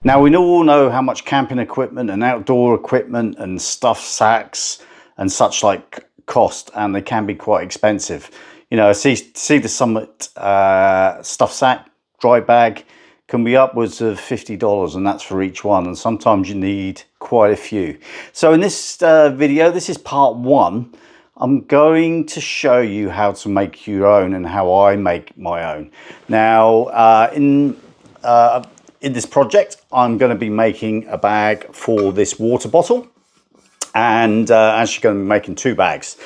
Now we all know how much camping equipment and outdoor equipment and stuff sacks and such like cost, and they can be quite expensive. You know, see the Summit stuff sack dry bag can be upwards of $50, and that's for each one, and sometimes you need quite a few. So in this video, this is part one. I'm going to show you how to make your own and how I make my own. Now in this project, I'm going to be making a bag for this water bottle, and actually going to be making two bags.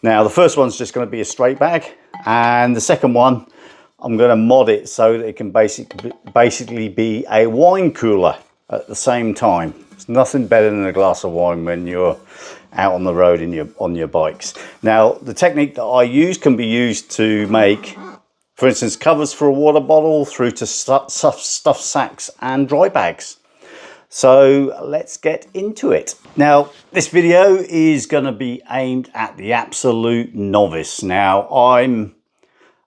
Now the first one's just going to be a straight bag, and the second one I'm going to mod it so that it can basically be a wine cooler at the same time. It's nothing better than a glass of wine when you're out on the road on your bikes. Now the technique that I use can be used to make, for instance, covers for a water bottle through to stuff sacks and dry bags. So let's get into it. Now, this video is going to be aimed at the absolute novice. Now, I'm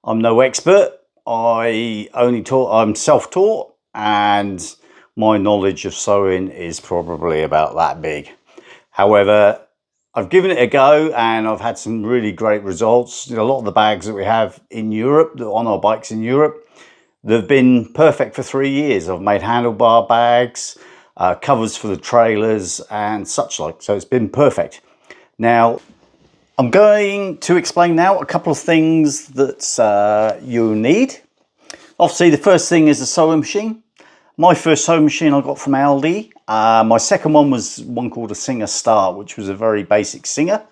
no expert. I'm self-taught, and my knowledge of sewing is probably about that big. However, I've given it a go and I've had some really great results. You know, a lot of the bags that we have in Europe, on our bikes in Europe, they've been perfect for 3 years. I've made handlebar bags, covers for the trailers and such like. So it's been perfect. Now, I'm going to explain now a couple of things that you'll need. Obviously, the first thing is a sewing machine. My first sewing machine I got from Aldi. My second one was one called a Singer Start, which was a very basic Singer.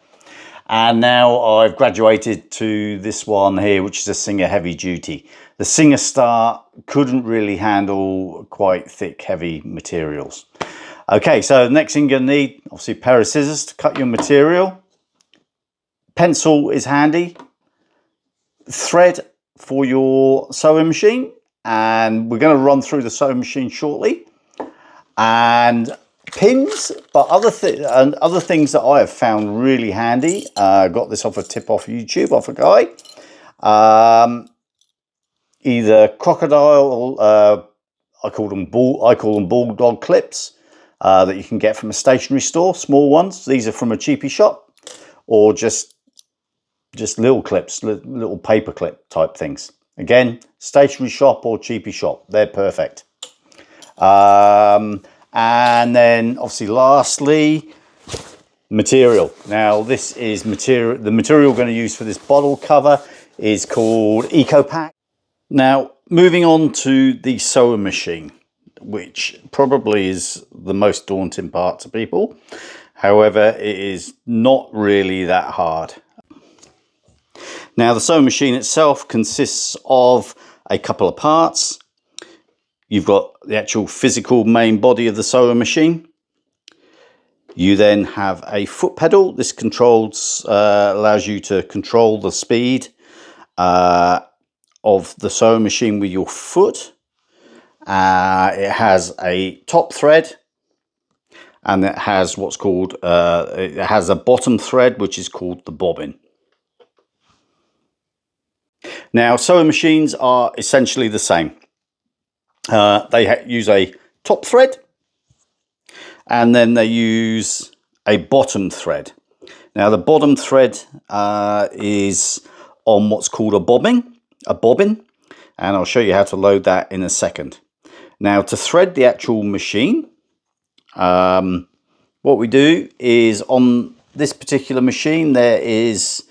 And now I've graduated to this one here, which is a Singer Heavy Duty. The Singer Start couldn't really handle quite thick, heavy materials. Okay, so the next thing you're gonna need, obviously a pair of scissors to cut your material. Pencil is handy. Thread for your sewing machine. And we're going to run through the sewing machine shortly, and pins, but other things that I have found really handy. Got this off a tip off YouTube off a guy. Either crocodile, I call them bulldog clips that you can get from a stationery store, small ones. These are from a cheapy shop, or just little clips, little paper clip type things. Again, stationery shop or cheapy shop, they're perfect. And then obviously lastly, material. Now this is material. The material we're going to use for this bottle cover is called EcoPack. Now moving on to the sewing machine, which probably is the most daunting part to people. However, it is not really that hard. Now the sewing machine itself consists of a couple of parts. You've got the actual physical main body of the sewing machine. You then have a foot pedal. This allows you to control the speed of the sewing machine with your foot. It has a top thread, and it has what's called, it has a bottom thread, which is called the bobbin. Now, sewing machines are essentially the same. They use a top thread, and then they use a bottom thread. Now, the bottom thread is on what's called a bobbin, and I'll show you how to load that in a second. Now, to thread the actual machine, what we do is on this particular machine, there is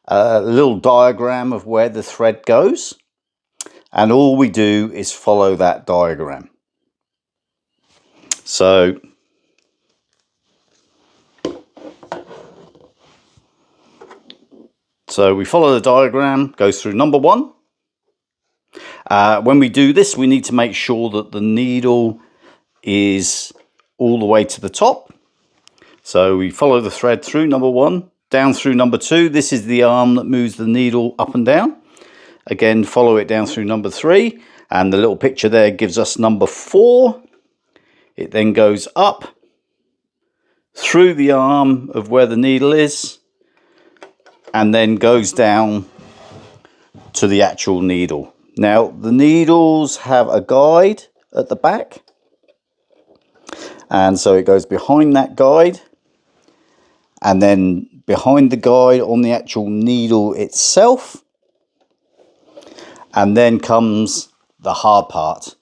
a little diagram of where the thread goes, and all we do is follow that diagram. So we follow the diagram, goes through number one. When we do this, we need to make sure that the needle is all the way to the top. So we follow the thread through number one, down through number two. This is the arm that moves the needle up and down. Again, follow it down through number three, and the little picture there gives us number four. It then goes up through the arm of where the needle is, and then goes down to the actual needle. Now, the needles have a guide at the back, And so it goes behind that guide, and then behind the guide on the actual needle itself, and then comes the hard part.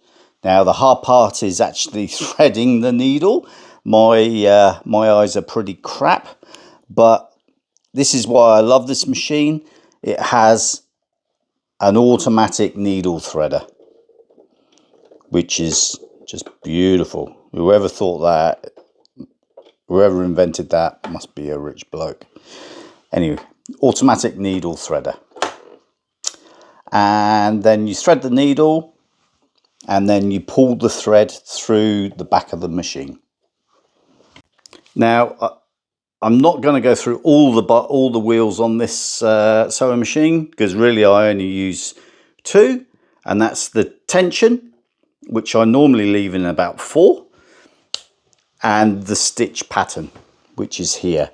Now the hard part is actually threading the needle. My eyes are pretty crap, but this is why I love this machine. It has an automatic needle threader, which is just beautiful. Whoever thought that, whoever invented that must be a rich bloke. Anyway, automatic needle threader. And then you thread the needle, and then you pull the thread through the back of the machine. Now, I'm not going to go through all the wheels on this sewing machine, because really I only use two, and that's the tension, which I normally leave in about 4, and the stitch pattern, which is here.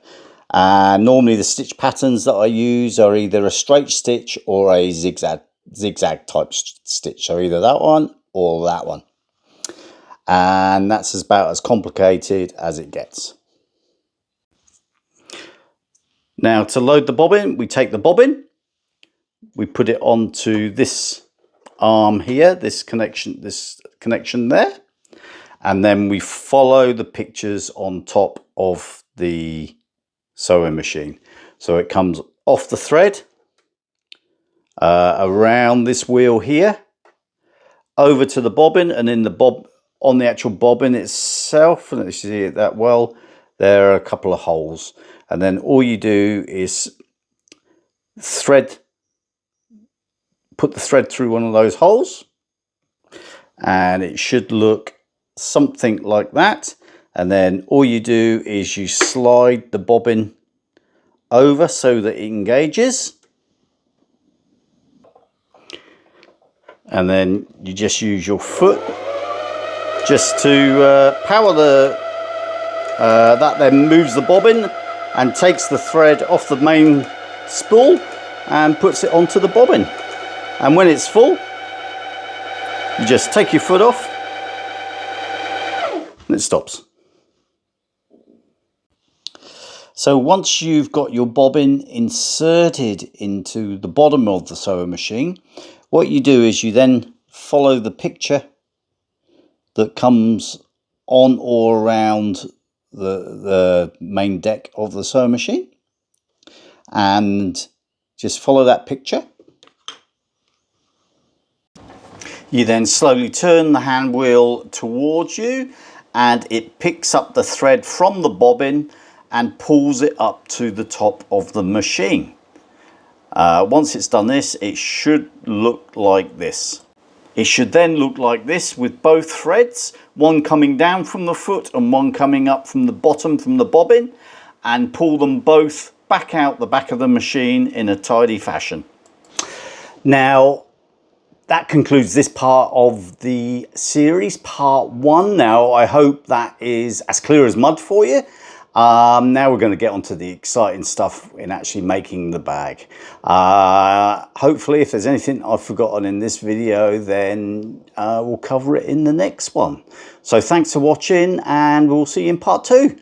Normally the stitch patterns that I use are either a straight stitch or a zigzag type stitch, so either that one or that one, and that's about as complicated as it gets. Now, to load the bobbin, we take the bobbin, we put it onto this arm here, this connection there, and then we follow the pictures on top of the sewing machine. So it comes off the thread, around this wheel here, over to the bobbin, and in the on the actual bobbin itself, and you see it that well, there are a couple of holes, and then all you do is put the thread through one of those holes, and it should look something like that. And then all you do is you slide the bobbin over so that it engages, and then you just use your foot just to power that then moves the bobbin and takes the thread off the main spool and puts it onto the bobbin. And when it's full, you just take your foot off and it stops. So once you've got your bobbin inserted into the bottom of the sewing machine, what you do is you then follow the picture that comes on or around the main deck of the sewing machine, and just follow that picture. You then slowly turn the hand wheel towards you, and it picks up the thread from the bobbin and pulls it up to the top of the machine. Once it's done this, it should look like this. It should then look like this, with both threads, one coming down from the foot and one coming up from the bottom from the bobbin, and pull them both back out the back of the machine in a tidy fashion. Now, that concludes this part of the series, part 1. Now, I hope that is as clear as mud for you. Now we're going to get on to the exciting stuff in actually making the bag. Hopefully, if there's anything I've forgotten in this video, then we'll cover it in the next one. So thanks for watching, and we'll see you in part 2.